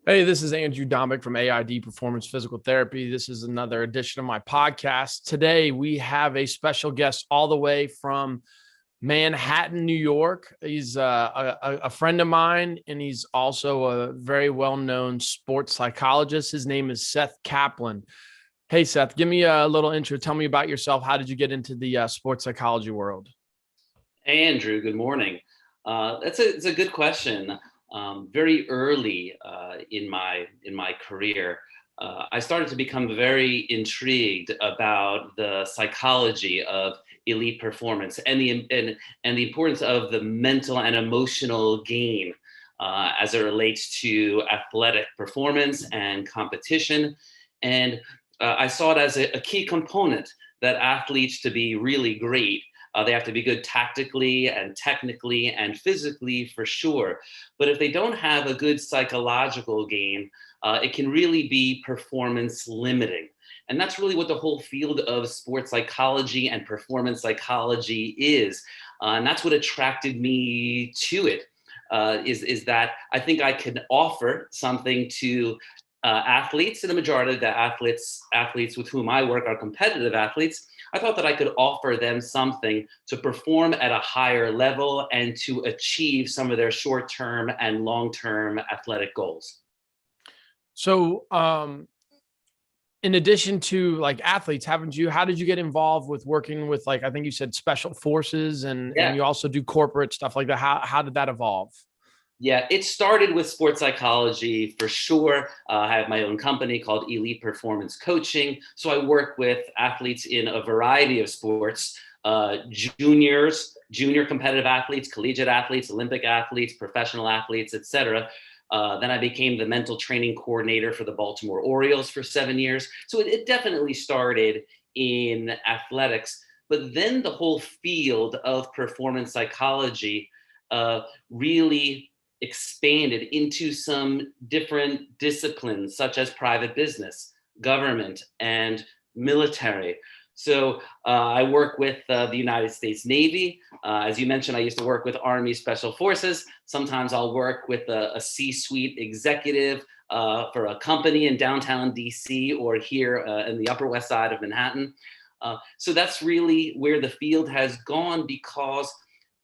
Hey, this is Andrew Dombek from AID Performance Physical Therapy. This is another edition of my podcast. Today, we have a special guest all the way from Manhattan, New York. He's a friend of mine, and he's also a very well-known sports psychologist. His name is Seth Kaplan. Hey, Seth, give me a little intro. Tell me about yourself. How did you get into the sports psychology world? Hey, Andrew, good morning. It's a good question. Very early in my career, I started to become very intrigued about the psychology of elite performance and the importance of the mental and emotional gain as it relates to athletic performance and competition. And I saw it as a key component that athletes to be really great. They have to be good tactically and technically and physically for sure. But if they don't have a good psychological game, it can really be performance limiting. And that's really what the whole field of sports psychology and performance psychology is. And that's what attracted me to it, is that I think I can offer something to athletes, and the majority of the athletes with whom I work are competitive athletes. I thought that I could offer them something to perform at a higher level and to achieve some of their short-term and long-term athletic goals. So, in addition to like athletes, how did you get involved with working with, like, I think you said special forces and Yeah. you also do corporate stuff like that. How did that evolve? Yeah, it started with sports psychology for sure. I have my own company called Elite Performance Coaching. So I work with athletes in a variety of sports, junior competitive athletes, collegiate athletes, Olympic athletes, professional athletes, etc. Then I became the mental training coordinator for the Baltimore Orioles for 7 years. So it definitely started in athletics. But then the whole field of performance psychology really expanded into some different disciplines, such as private business, government, and military. So I work with the United States Navy. As you mentioned, I used to work with Army Special Forces. Sometimes I'll work with a C-suite executive for a company in downtown DC or here in the Upper West Side of Manhattan. So that's really where the field has gone, because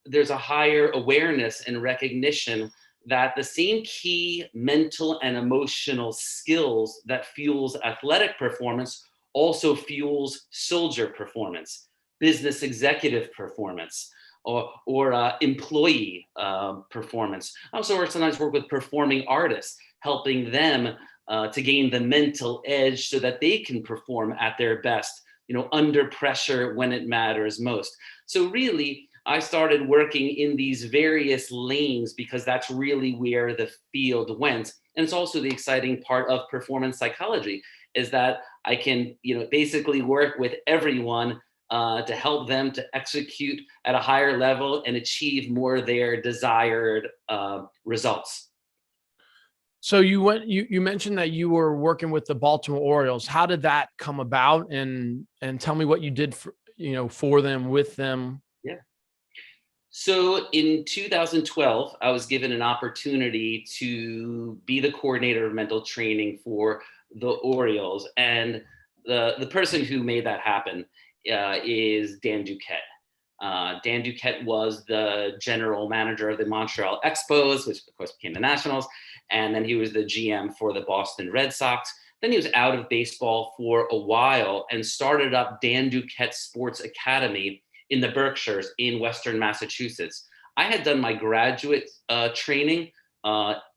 there's a higher awareness and recognition that the same key mental and emotional skills that fuels athletic performance also fuels soldier performance, business executive performance, or employee performance. I also sometimes work with performing artists, helping them to gain the mental edge so that they can perform at their best, under pressure when it matters most. So really, I started working in these various lanes because that's really where the field went. And it's also the exciting part of performance psychology, is that I can, basically work with everyone to help them to execute at a higher level and achieve more of their desired results. So you mentioned that you were working with the Baltimore Orioles. How did that come about? And tell me what you did for them, with them. Yeah. So in 2012, I was given an opportunity to be the coordinator of mental training for the Orioles. And the person who made that happen is Dan Duquette. Dan Duquette was the general manager of the Montreal Expos, which of course became the Nationals. And then he was the GM for the Boston Red Sox. Then he was out of baseball for a while and started up Dan Duquette Sports Academy in the Berkshires in Western Massachusetts. I had done my graduate training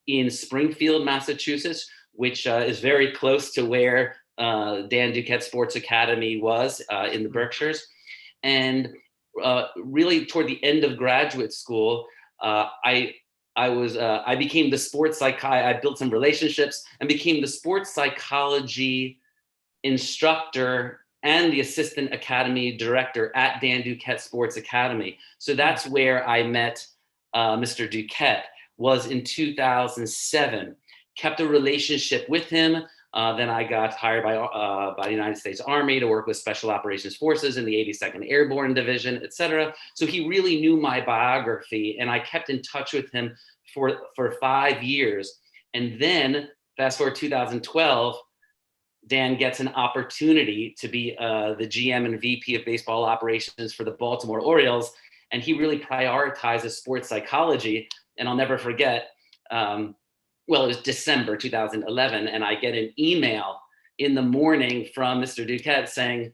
in Springfield, Massachusetts, which is very close to where Dan Duquette Sports Academy was in the Berkshires. And really toward the end of graduate school, I became the sports I built some relationships and became the sports psychology instructor and the assistant academy director at Dan Duquette Sports Academy. So that's where I met Mr. Duquette, was in 2007. Kept a relationship with him. Then I got hired by the United States Army to work with Special Operations Forces in the 82nd Airborne Division, et cetera. So he really knew my biography, and I kept in touch with him for 5 years. And then Fast forward 2012, Dan gets an opportunity to be the GM and VP of baseball operations for the Baltimore Orioles. And he really prioritizes sports psychology. And I'll never forget, it was December 2011, and I get an email in the morning from Mr. Duquette saying,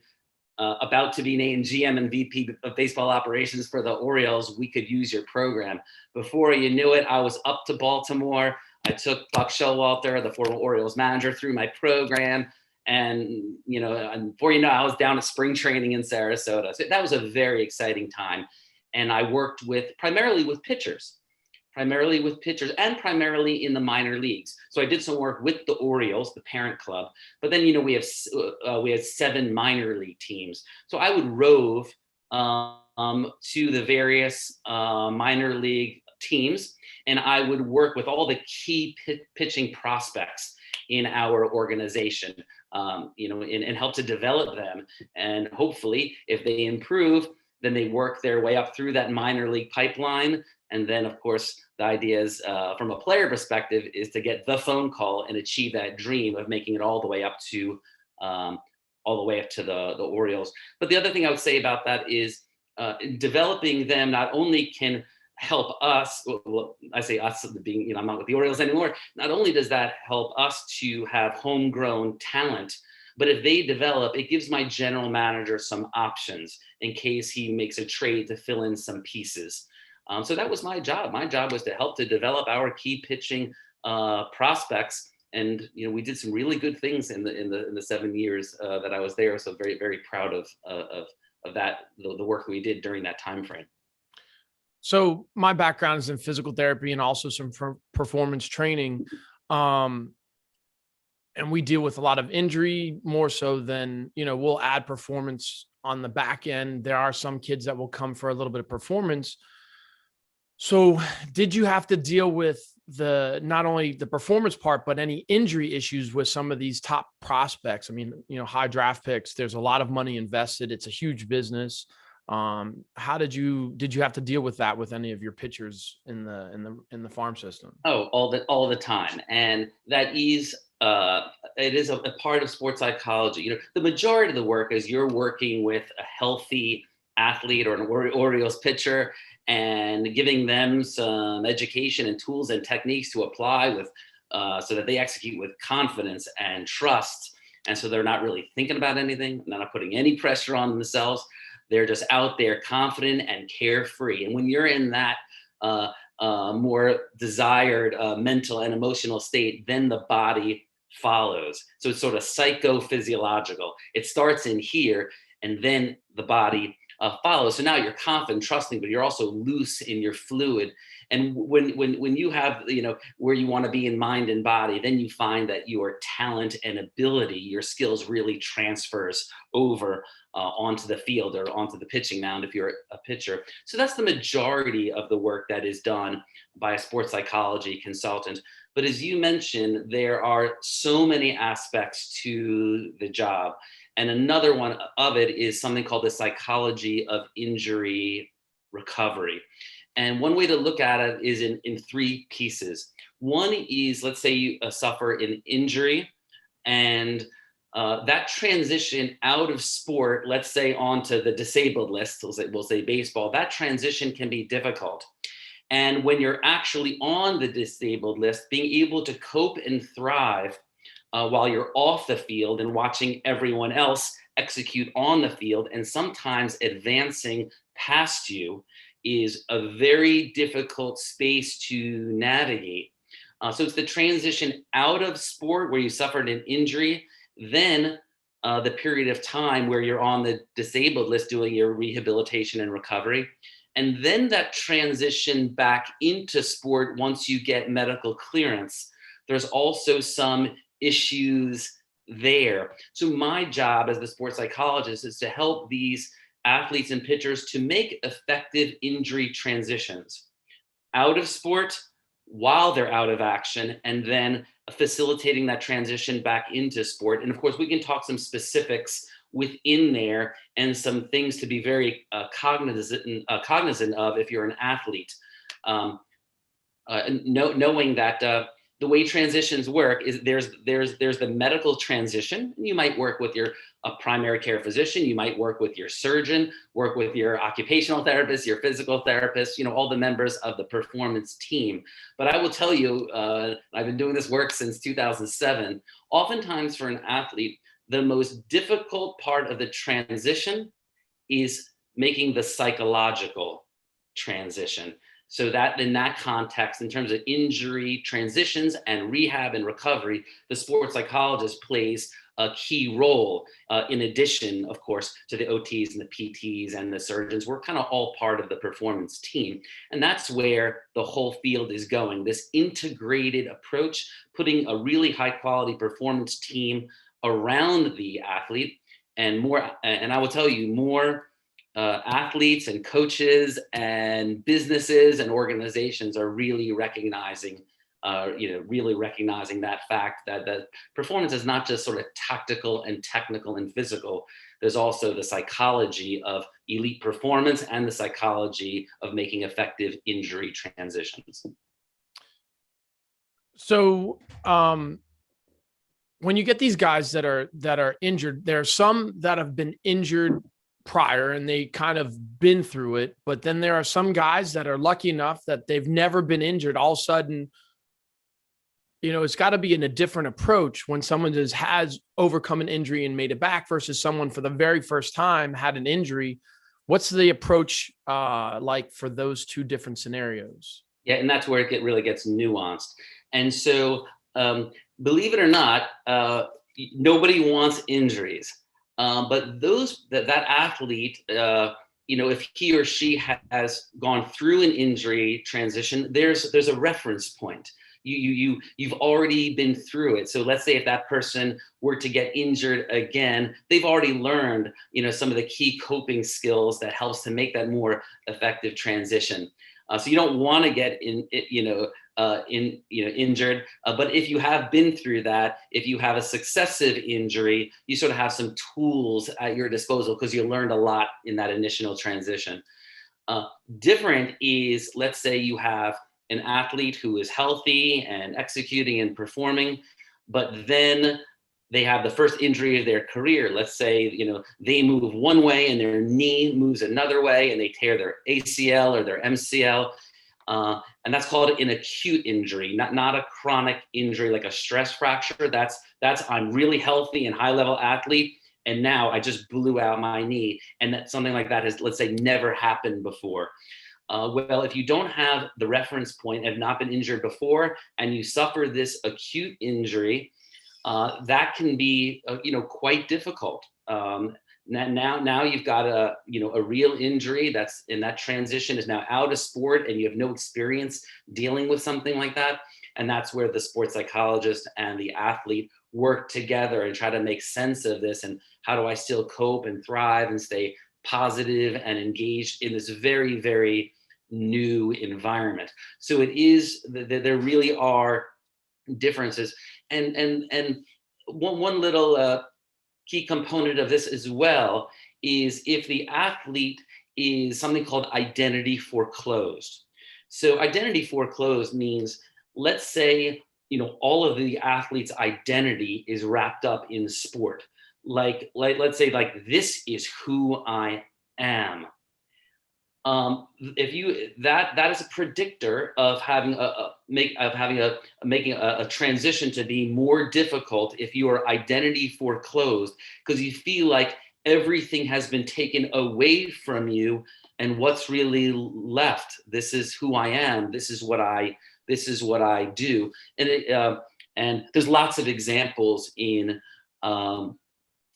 about to be named GM and VP of baseball operations for the Orioles, we could use your program. Before you knew it, I was up to Baltimore. I took Buck Showalter, the former Orioles manager, through my program. And, and before you know, I was down at spring training in Sarasota. So that was a very exciting time. And I worked primarily with pitchers and primarily in the minor leagues. So I did some work with the Orioles, the parent club, but then, we had 7 minor league teams. So I would rove to the various minor league teams, and I would work with all the key pitching prospects in our organization, and help to develop them. And hopefully, if they improve, then they work their way up through that minor league pipeline. And then, of course, the idea is, from a player perspective, is to get the phone call and achieve that dream of making it all the way up to the Orioles. But the other thing I would say about that is developing them not only can help us, well, I say us being, I'm not with the Orioles anymore. Not only does that help us to have homegrown talent, but if they develop, it gives my general manager some options in case he makes a trade to fill in some pieces. So that was my job. My job was to help to develop our key pitching prospects, and we did some really good things in the 7 years that I was there. So very, very proud of that, the work we did during that time frame. So my background is in physical therapy and also some performance training. And we deal with a lot of injury, more so than, we'll add performance on the back end. There are some kids that will come for a little bit of performance. So did you have to deal with not only the performance part, but any injury issues with some of these top prospects? I mean, high draft picks, there's a lot of money invested. It's a huge business. How did you have to deal with that with any of your pitchers in the farm system? Oh, all the time. And that is, it is a part of sports psychology. The majority of the work is you're working with a healthy athlete or an Orioles pitcher and giving them some education and tools and techniques to apply with, so that they execute with confidence and trust. And so they're not really thinking about anything. They're not putting any pressure on themselves. They're just out there confident and carefree. And when you're in that more desired mental and emotional state, then the body follows. So it's sort of psychophysiological. It starts in here, and then the body follows. So now you're confident, trusting, but you're also loose and you're fluid. And when you have, where you want to be in mind and body, then you find that your talent and ability, your skills really transfers over onto the field or onto the pitching mound if you're a pitcher. So that's the majority of the work that is done by a sports psychology consultant. But as you mentioned, there are so many aspects to the job. And another one of it is something called the psychology of injury recovery. And one way to look at it is in 3 pieces. One is, let's say you suffer an injury, and that transition out of sport, let's say onto the disabled list, we'll say baseball, that transition can be difficult. And when you're actually on the disabled list, being able to cope and thrive while you're off the field and watching everyone else execute on the field and sometimes advancing past you is a very difficult space to navigate. So it's the transition out of sport where you suffered an injury, then the period of time where you're on the disabled list doing your rehabilitation and recovery. And then that transition back into sport once you get medical clearance. There's also some issues there. So my job as the sports psychologist is to help these athletes and pitchers to make effective injury transitions out of sport while they're out of action, and then facilitating that transition back into sport. And of course, we can talk some specifics within there and some things to be very cognizant of if you're an athlete. Knowing that the the way transitions work is there's the medical transition. You might work with a primary care physician, you might work with your surgeon, work with your occupational therapist, your physical therapist, all the members of the performance team. But I will tell you, I've been doing this work since 2007. Oftentimes for an athlete, the most difficult part of the transition is making the psychological transition. So that in that context, in terms of injury transitions and rehab and recovery, the sports psychologist plays a key role in addition, of course, to the OTs and the PTs and the surgeons. We're kind of all part of the performance team. And that's where the whole field is going, this integrated approach, putting a really high quality performance team around the athlete and more. And I will tell you, more athletes and coaches and businesses and organizations are really recognizing that fact that performance is not just sort of tactical and technical and physical. There's also the psychology of elite performance and the psychology of making effective injury transitions. So when you get these guys that are injured, there are some that have been injured prior and they kind of been through it, but then there are some guys that are lucky enough that they've never been injured. All of a sudden, it's got to be in a different approach when someone has overcome an injury and made it back versus someone for the very first time had an injury. What's the approach like for those two different scenarios? Yeah, and that's where it really gets nuanced. And so, believe it or not, nobody wants injuries. But that athlete, if he or she has gone through an injury transition, there's a reference point. You've already been through it. So let's say if that person were to get injured again, they've already learned, some of the key coping skills that helps to make that more effective transition. So you don't want to get injured, but if you have been through that, if you have a successive injury, you sort of have some tools at your disposal because you learned a lot in that initial transition. Different is, let's say you have an athlete who is healthy and executing and performing, but then they have the first injury of their career. Let's say, they move one way and their knee moves another way and they tear their ACL or their MCL. And that's called an acute injury, not a chronic injury like a stress fracture. That's I'm really healthy and high level athlete, and now I just blew out my knee. And that something like that has, let's say, never happened before. Well, if you don't have the reference point, have not been injured before, and you suffer this acute injury, that can be, quite difficult. Now you've got a real injury that's in that transition is now out of sport and you have no experience dealing with something like that. And that's where the sports psychologist and the athlete work together and try to make sense of this. And how do I still cope and thrive and stay positive and engaged in this very, very new environment? So it is, there really are differences. And one little key component of this as well is if the athlete is something called identity foreclosed. So identity foreclosed means, let's say, all of the athlete's identity is wrapped up in sport. Like let's say, this is who I am. If you that is a predictor of making a transition to be more difficult if you are identity foreclosed, because you feel like everything has been taken away from you, and what's really left? This is who I am. This is what I do. And there's lots of examples in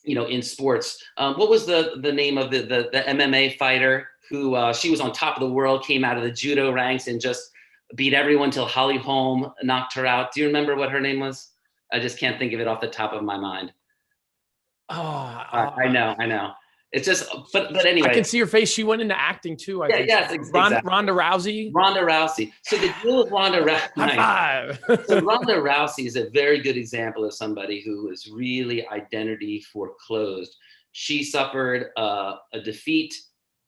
in sports. What was the name of the MMA fighter who she was on top of the world, came out of the judo ranks and just beat everyone till Holly Holm knocked her out? Do you remember what her name was? I just can't think of it off the top of my mind. I know. It's just, but anyway. I can see her face. She went into acting too. I think. Yes, exactly. Ronda Rousey. Ronda Rousey. So the deal with Ronda Rousey. High five. So Ronda Rousey is a very good example of somebody who is really identity foreclosed. She suffered a defeat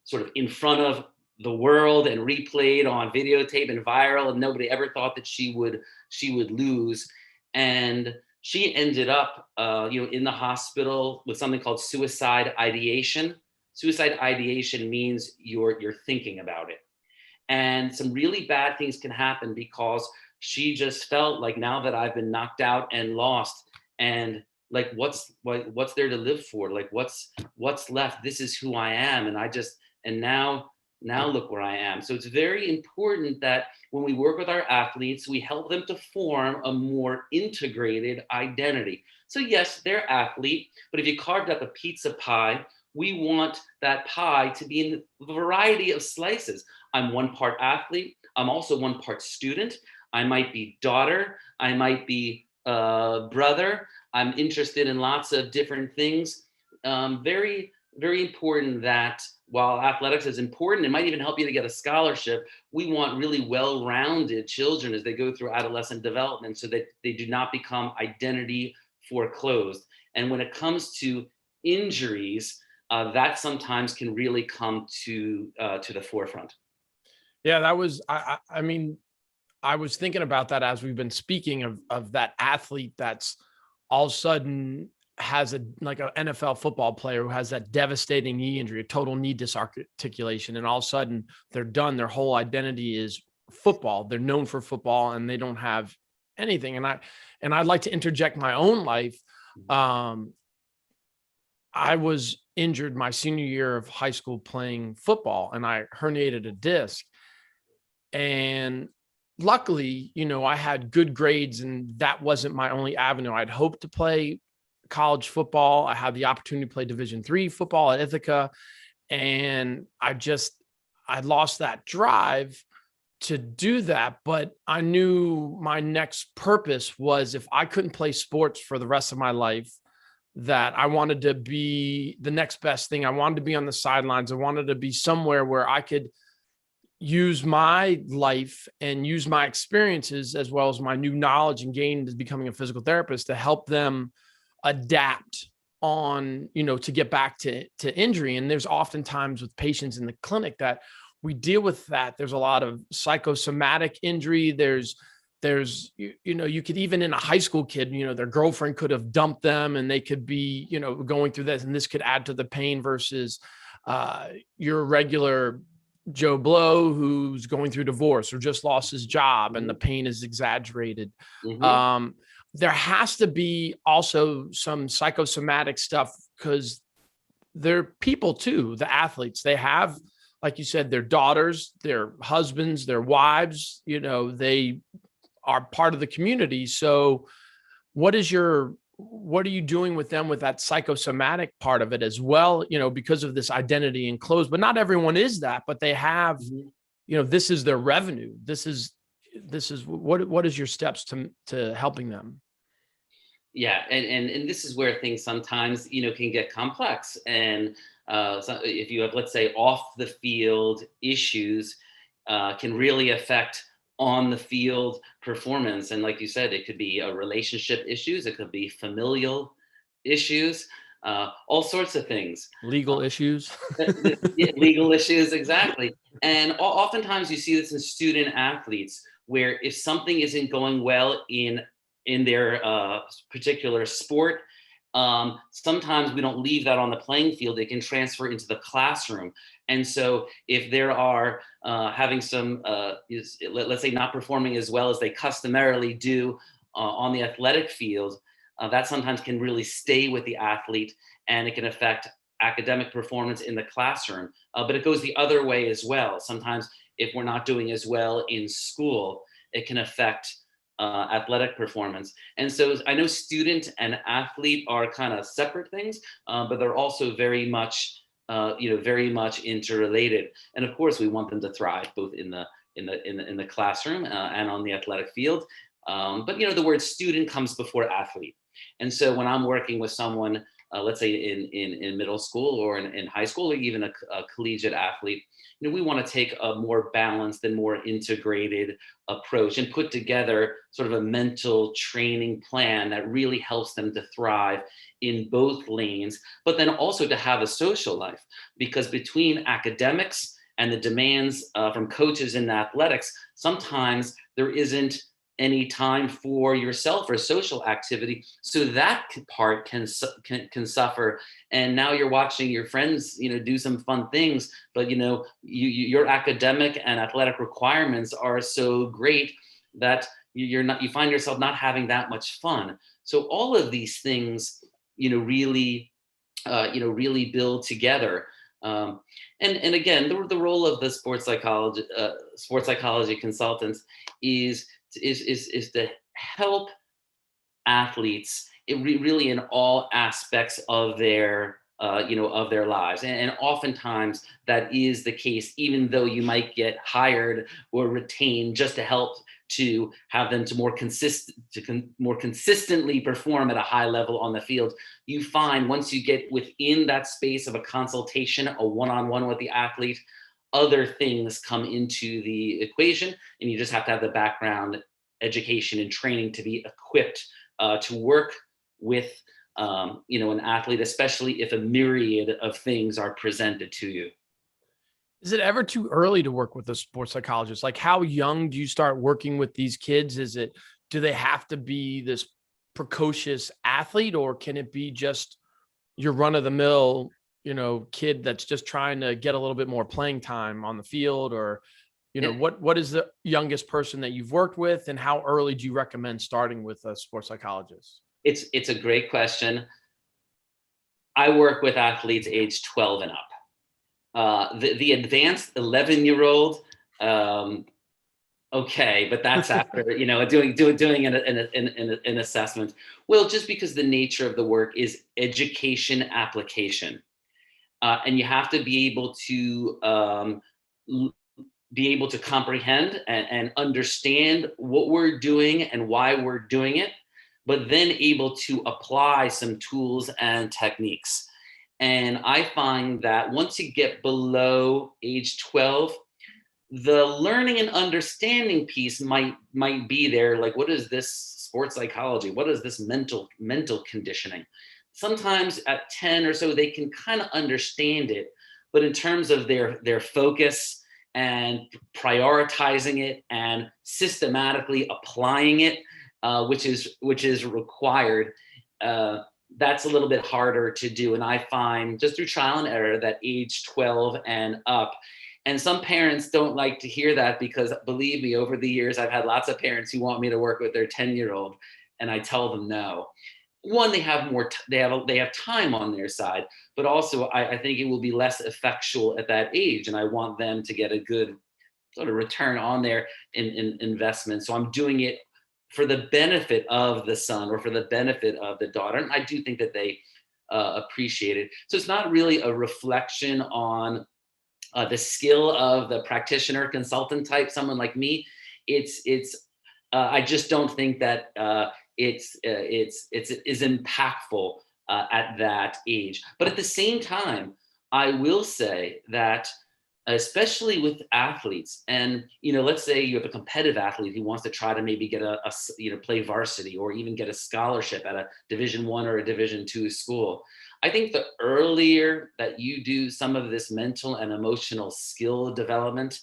sort of in front of the world and replayed on videotape and viral, and nobody ever thought that she would lose. And she ended up, in the hospital with something called suicide ideation. Suicide ideation means you're thinking about it, and some really bad things can happen because she just felt like, now that I've been knocked out and lost, and like what's there to live for? Like what's left? This is who I am, and now look where I am. So it's very important that when we work with our athletes, we help them to form a more integrated identity. So yes, they're athlete, but if you carved up a pizza pie, we want that pie to be in a variety of slices. I'm one part athlete. I'm also one part student. I might be daughter. I might be brother. I'm interested in lots of different things. Very, very important that while athletics is important, it might even help you to get a scholarship. We want really well-rounded children as they go through adolescent development so that they do not become identity foreclosed. And when it comes to injuries, that sometimes can really come to the forefront. Yeah, that was, I mean, I was thinking about that as we've been speaking of that athlete that's all of a sudden has like an NFL football player who has that devastating knee injury, a total knee disarticulation, and all of a sudden they're done. Their whole identity is football. They're known for football and they don't have anything. And I'd like to interject my own life. I was injured my senior year of high school playing football, and I herniated a disc. And luckily, I had good grades, and that wasn't my only avenue. I'd hoped to play college football. I had the opportunity to play Division III football at Ithaca, and I lost that drive to do that. But I knew my next purpose was, if I couldn't play sports for the rest of my life, that I wanted to be the next best thing. I wanted to be on the sidelines. I wanted to be somewhere where I could use my life and use my experiences as well as my new knowledge and gained as becoming a physical therapist to help them adapt on, to get back to injury. And there's oftentimes with patients in the clinic that we deal with that. There's a lot of psychosomatic injury. There's, you could, even in a high school kid, their girlfriend could have dumped them and they could be, going through this, and this could add to the pain versus your regular Joe Blow who's going through divorce or just lost his job and the pain is exaggerated. Mm-hmm. There has to be also some psychosomatic stuff because they're people too. The athletes, they have, like you said, their daughters, their husbands, their wives, they are part of the community. So what are you doing with them with that psychosomatic part of it as well, because of this identity enclosed, but not everyone is that, but they have, this is their revenue. This is what is your steps to helping them? Yeah. And this is where things sometimes, can get complex. And so if you have, let's say, off the field issues, can really affect on the field performance. And like you said, it could be relationship issues. It could be familial issues, all sorts of things. Legal issues. Legal issues, exactly. And oftentimes you see this in student athletes, where if something isn't going well in their particular sport, sometimes we don't leave that on the playing field. It can transfer into the classroom. And so if there are having some, let's say, not performing as well as they customarily do on the athletic field, that sometimes can really stay with the athlete, and it can affect academic performance in the classroom. But it goes the other way as well. Sometimes if we're not doing as well in school, it can affect athletic performance. And so I know student and athlete are kind of separate things, but they're also very much interrelated. And of course, we want them to thrive both in the classroom and on the athletic field. But the word student comes before athlete. And so when I'm working with someone, let's say in middle school or in high school, or even a collegiate athlete, we want to take a more balanced and more integrated approach and put together sort of a mental training plan that really helps them to thrive in both lanes, but then also to have a social life, because between academics and the demands from coaches in athletics, sometimes there isn't any time for yourself or social activity. So that part can suffer. And now you're watching your friends, do some fun things, but your academic and athletic requirements are so great that you find yourself not having that much fun. So all of these things, really build together. And again, the role of the sports psychology consultants is to help athletes really in all aspects of their of their lives, and oftentimes that is the case, even though you might get hired or retained just to help to have them to more consistently perform at a high level on the field. You find once you get within that space of a consultation, a one-on-one with the athlete, other things come into the equation, and you just have to have the background education and training to be equipped to work with an athlete, especially if a myriad of things are presented to you. Is it ever too early to work with a sports psychologist? Like, how young do you start working with these kids? Do they have to be this precocious athlete, or can it be just your run of the mill, kid that's just trying to get a little bit more playing time on the field? Or, what is the youngest person that you've worked with, and how early do you recommend starting with a sports psychologist? It's a great question. I work with athletes age 12 and up. The advanced 11-year-old, okay, but that's after doing an assessment. Well, just because the nature of the work is education application, and you have to be able to comprehend and understand what we're doing and why we're doing it, but then able to apply some tools and techniques. And I find that once you get below age 12, the learning and understanding piece might be there. Like, what is this sports psychology? What is this mental conditioning? Sometimes at 10 or so, they can kind of understand it, but in terms of their focus and prioritizing it and systematically applying it, which is required, that's a little bit harder to do. And I find just through trial and error that age 12 and up, and some parents don't like to hear that, because believe me, over the years, I've had lots of parents who want me to work with their 10-year-old, and I tell them no. One, they have they have time on their side, but also I think it will be less effectual at that age, and I want them to get a good sort of return on their investment. So I'm doing it for the benefit of the son or for the benefit of the daughter. And I do think that they appreciate it. So it's not really a reflection on the skill of the practitioner consultant type, someone like me. I just don't think that it's impactful at that age. But at the same time, I will say that, especially with athletes, and let's say you have a competitive athlete who wants to try to maybe get play varsity or even get a scholarship at a Division I or a Division II school. I think the earlier that you do some of this mental and emotional skill development,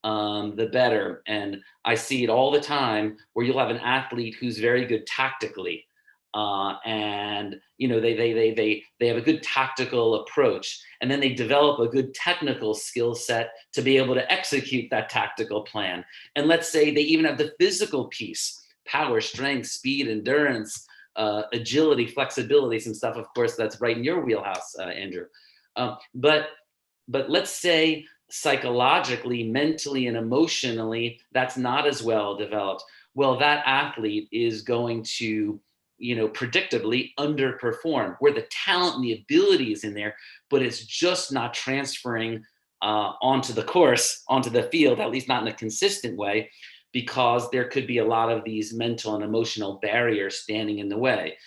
the better. And I see it all the time where you'll have an athlete who's very good tactically, and they have a good tactical approach, and then they develop a good technical skill set to be able to execute that tactical plan. And let's say they even have the physical piece: power, strength, speed, endurance, agility, flexibility, some stuff, of course, that's right in your wheelhouse, Andrew. But let's say psychologically, mentally, and emotionally, that's not as well developed. Well, that athlete is going to, predictably underperform, where the talent and the ability is in there, but it's just not transferring onto the course, onto the field, at least not in a consistent way, because there could be a lot of these mental and emotional barriers standing in the way.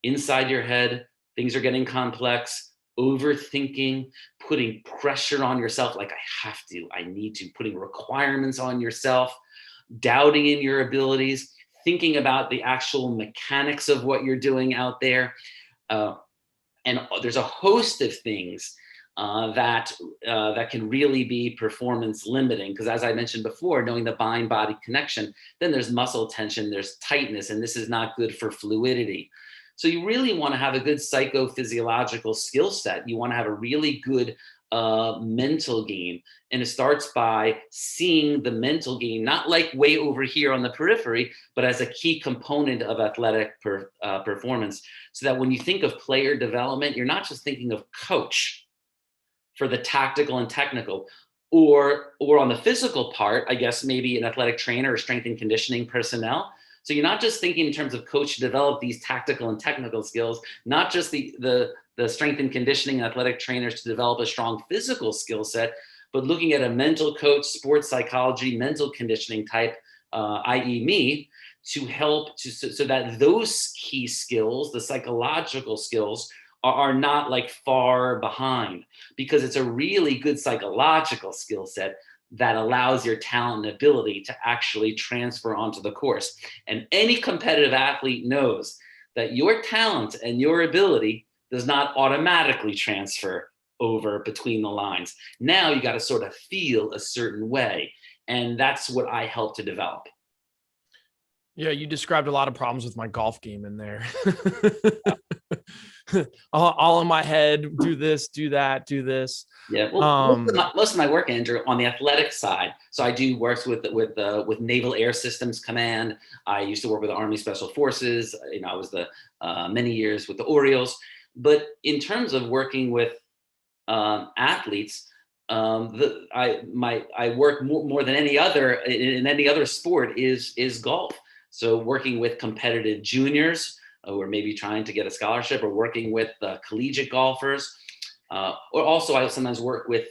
Inside your head, things are getting complex, overthinking, putting pressure on yourself, like I need to, putting requirements on yourself, doubting in your abilities, thinking about the actual mechanics of what you're doing out there. And there's a host of things that can really be performance limiting. Because as I mentioned before, knowing the mind-body connection, then there's muscle tension, there's tightness, and this is not good for fluidity. So you really want to have a good psychophysiological skill set. You want to have a really good mental game. And it starts by seeing the mental game, not like way over here on the periphery, but as a key component of athletic performance. So that when you think of player development, you're not just thinking of coach for the tactical and technical, or on the physical part, I guess maybe an athletic trainer or strength and conditioning personnel. So you're not just thinking in terms of coach to develop these tactical and technical skills, not just the strength and conditioning and athletic trainers to develop a strong physical skill set, but looking at a mental coach, sports psychology, mental conditioning type, i.e. me, to help so that those key skills, the psychological skills, are not like far behind, because it's a really good psychological skill set that allows your talent and ability to actually transfer onto the course. And any competitive athlete knows that your talent and your ability does not automatically transfer over between the lines. Now you got to sort of feel a certain way. And that's what I help to develop. Yeah, you described a lot of problems with my golf game in there. all in my head, do this, do that, do this. Yeah, well, most of my work, Andrew, on the athletic side. So I do works with Naval Air Systems Command. I used to work with the Army Special Forces. I was many years with the Orioles. But in terms of working with athletes, I work more than any other in any other sport is golf. So working with competitive juniors who are maybe trying to get a scholarship, or working with collegiate golfers, or also I sometimes work with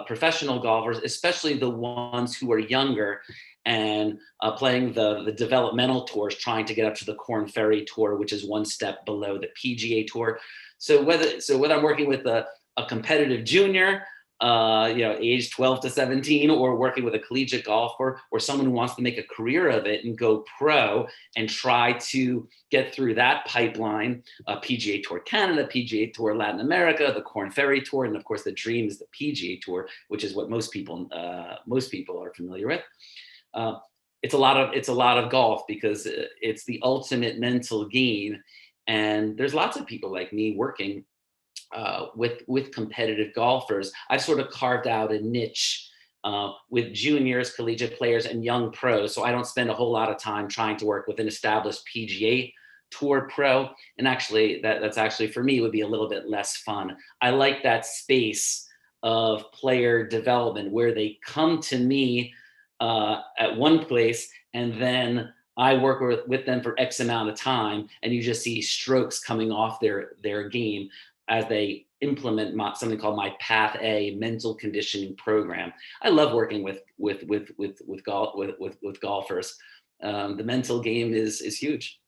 professional golfers, especially the ones who are younger and playing the developmental tours, trying to get up to the Korn Ferry Tour, which is one step below the PGA Tour. So whether I'm working with a competitive junior, age 12 to 17, or working with a collegiate golfer or someone who wants to make a career of it and go pro and try to get through that pipeline, PGA Tour Canada, PGA Tour Latin America, the Korn Ferry Tour, and of course the dream is the PGA Tour, which is what most people are familiar with. It's a lot of golf, because it's the ultimate mental game, and there's lots of people like me working with competitive golfers. I've sort of carved out a niche with juniors, collegiate players, and young pros. So I don't spend a whole lot of time trying to work with an established PGA Tour pro. And actually, that's actually for me would be a little bit less fun. I like that space of player development where they come to me at one place, and then I work with them for X amount of time, and you just see strokes coming off their game as they implement something called my Path A mental conditioning program. I love working with golfers. The mental game is huge.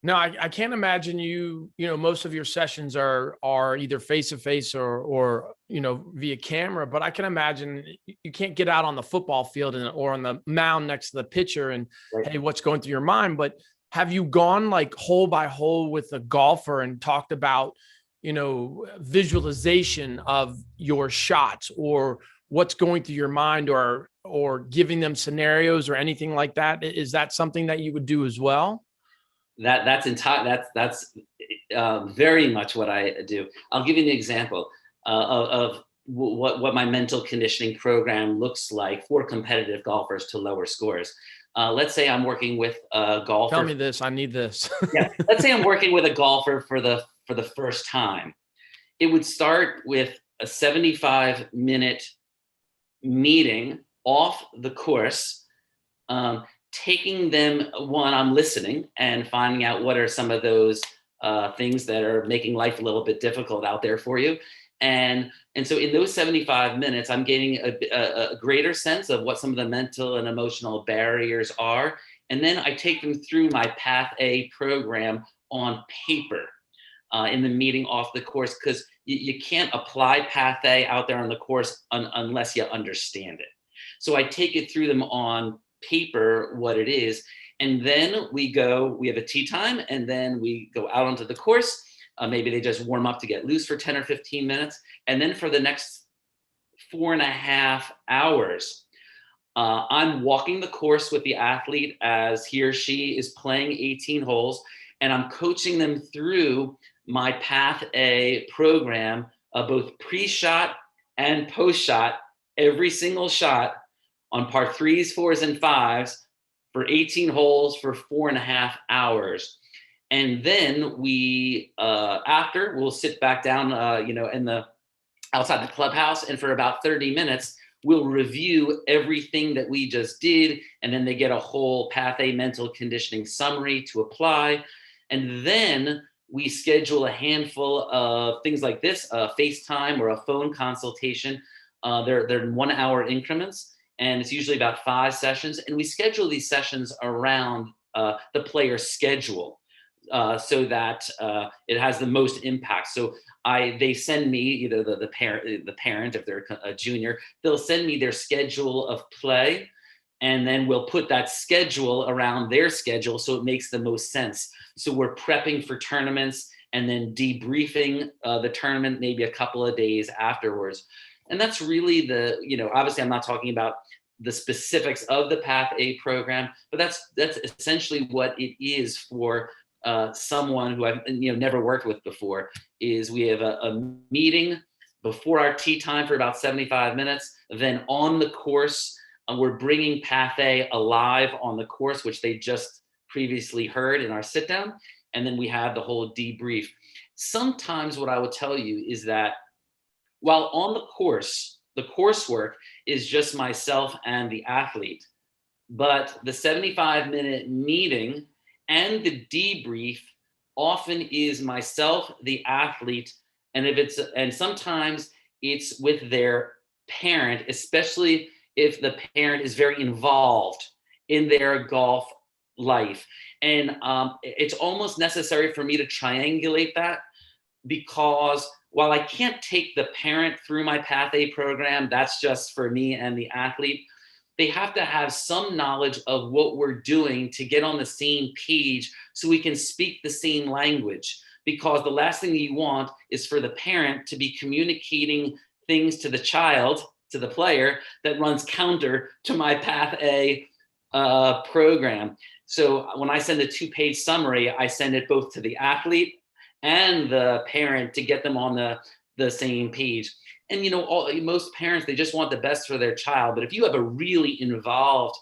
No, I can't imagine most of your sessions are either face to face or via camera, but I can imagine you can't get out on the football field or on the mound next to the pitcher and Right. Hey, what's going through your mind? But have you gone like hole by hole with a golfer and talked about visualization of your shots, or what's going through your mind, or giving them scenarios or anything like that? Is that something that you would do as well? That's very much what I do. I'll give you an example of what my mental conditioning program looks like for competitive golfers to lower scores. Let's say I'm working with a golfer. Tell me this. I need this. Yeah. Let's say I'm working with a golfer for the first time. It would start with a 75-minute meeting off the course, taking them I'm listening and finding out what are some of those things that are making life a little bit difficult out there for you. And so in those 75 minutes, I'm getting a greater sense of what some of the mental and emotional barriers are. And then I take them through my Path A program on paper in the meeting off the course, because you can't apply Path A out there on the course unless you understand it. So I take it through them on paper, what it is. And then we have a tee time, and then we go out onto the course. Maybe they just warm up to get loose for 10 or 15 minutes. And then for the next 4.5 hours, I'm walking the course with the athlete as he or she is playing 18 holes, and I'm coaching them through my Path A program, both pre-shot and post-shot, every single shot on par 3s, 4s, and 5s for 18 holes for 4.5 hours. And then we, after, we'll sit back down, outside the clubhouse, and for about 30 minutes, we'll review everything that we just did, and then they get a whole Path A mental conditioning summary to apply. And then we schedule a handful of things like this, a FaceTime or a phone consultation. They're in 1 hour increments, and it's usually about 5 sessions. And we schedule these sessions around the player's schedule so that it has the most impact. So they send me either the parent, if they're a junior, they'll send me their schedule of play, and then we'll put that schedule around their schedule so it makes the most sense. So we're prepping for tournaments and then debriefing the tournament maybe a couple of days afterwards. And that's really obviously I'm not talking about the specifics of the Path A program, but that's essentially what it is for someone who I've never worked with before. Is we have a meeting before our tea time for about 75 minutes. Then on the course, we're bringing Path A alive on the course, which they just previously heard in our sit down. And then we have the whole debrief. Sometimes what I will tell you is that while on the course, the coursework is just myself and the athlete, but the 75-minute meeting and the debrief often is myself, the athlete, and sometimes it's with their parent, especially if the parent is very involved in their golf life. And it's almost necessary for me to triangulate that, because while I can't take the parent through my Path A program, that's just for me and the athlete, they have to have some knowledge of what we're doing to get on the same page so we can speak the same language. Because the last thing you want is for the parent to be communicating things to the child, to the player, that runs counter to my Path A program. So when I send a 2-page summary, I send it both to the athlete and the parent to get them on the same page. And most parents, they just want the best for their child. But if you have a really involved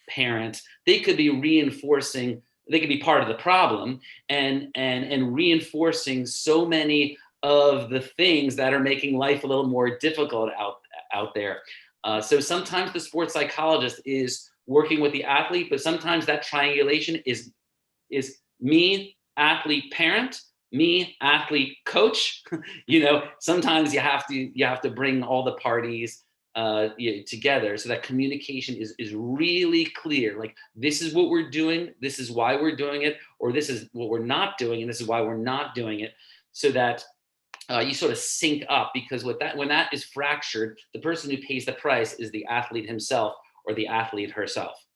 parent, they could be reinforcing, they could be part of the problem and reinforcing so many of the things that are making life a little more difficult out there. So sometimes the sports psychologist is working with the athlete, but sometimes that triangulation is me, athlete, parent, me, athlete, coach. Sometimes you have to bring all the parties together so that communication is really clear. Like, this is what we're doing, this is why we're doing it, or this is what we're not doing, and this is why we're not doing it, so that you sort of sync up. Because when that is fractured, the person who pays the price is the athlete himself or the athlete herself.